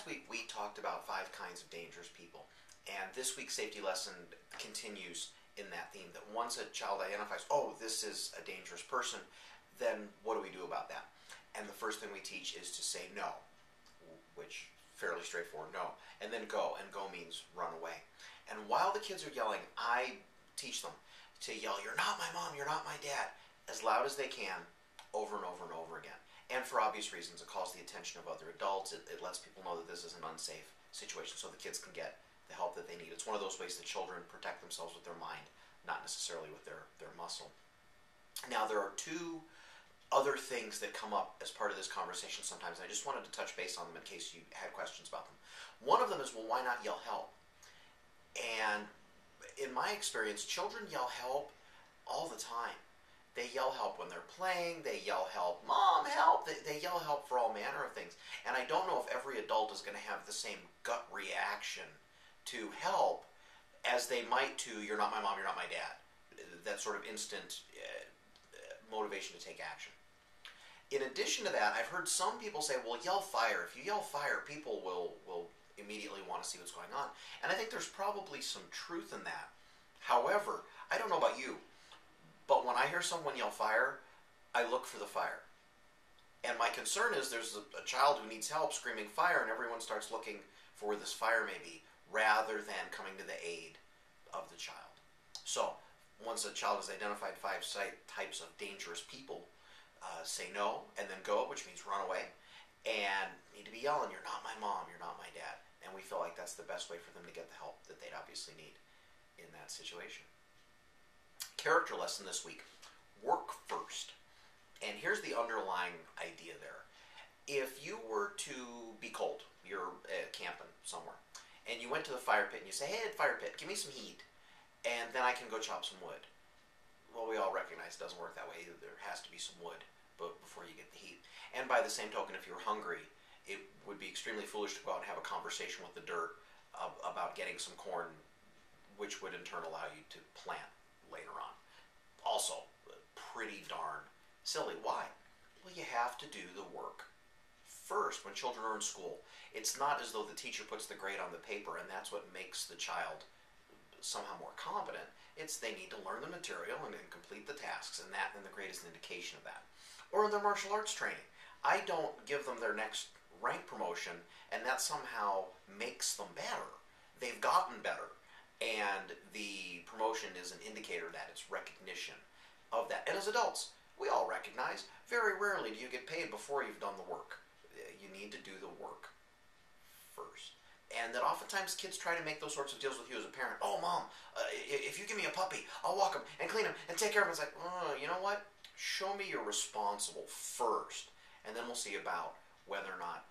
last week we talked about 5 kinds of dangerous people, and this week's safety lesson continues in that theme, that once a child identifies, oh, this is a dangerous person, then what do we do about that? And the first thing we teach is to say no, which fairly straightforward, no, and then go, and go means run away. And while the kids are yelling, I teach them to yell, "You're not my mom, you're not my dad," as loud as they can, over and over and over again. And for obvious reasons, it calls the attention of other adults. It lets people know that this is an unsafe situation so the kids can get the help that they need. It's one of those ways that children protect themselves with their mind, not necessarily with their muscle. Now, there are 2 other things that come up as part of this conversation sometimes, and I just wanted to touch base on them in case you had questions about them. One of them is, well, why not yell help? And in my experience, children yell help all the time. They yell help when they're playing. They yell help, "Mom, help!" They yell help for all manner of things. And I don't know if every adult is going to have the same gut reaction to help as they might to "You're not my mom, you're not my dad." That sort of instant motivation to take action. In addition to that, I've heard some people say, well, yell fire. If you yell fire, people will immediately want to see what's going on. And I think there's probably some truth in that. However, I don't know about you, but when I hear someone yell fire, I look for the fire. And my concern is there's a child who needs help screaming fire, and everyone starts looking for where this fire may be, rather than coming to the aid of the child. So, once a child has identified 5 types of dangerous people, say no, and then go, which means run away, and need to be yelling, "You're not my mom, you're not my dad." And we feel like that's the best way for them to get the help that they'd obviously need in that situation. Character lesson this week: work first. And here's the underlying idea there. If you were to be cold, you're camping somewhere, and you went to the fire pit and you say, "Hey, fire pit, give me some heat, and then I can go chop some wood." Well, we all recognize it doesn't work that way. There has to be some wood before you get the heat. And by the same token, if you're hungry, it would be extremely foolish to go out and have a conversation with the dirt about getting some corn, which would in turn allow you to plant later on. Also, pretty darn silly. Why? Well, you have to do the work first. When children are in school, it's not as though the teacher puts the grade on the paper and that's what makes the child somehow more competent. It's they need to learn the material and then complete the tasks, and the grade is an indication of that. Or in their martial arts training, I don't give them their next rank promotion and that somehow makes them better. They've gotten better, and the promotion is an indicator that it's recognition of that. And as adults, we all recognize very rarely do you get paid before you've done the work. You need to do the work first. And that oftentimes kids try to make those sorts of deals with you as a parent. "Oh, Mom, if you give me a puppy, I'll walk him and clean him and take care of him." It's like, oh, you know what? Show me you're responsible first, and then we'll see about whether or not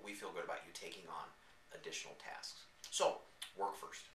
we feel good about you taking on additional tasks. So, work first.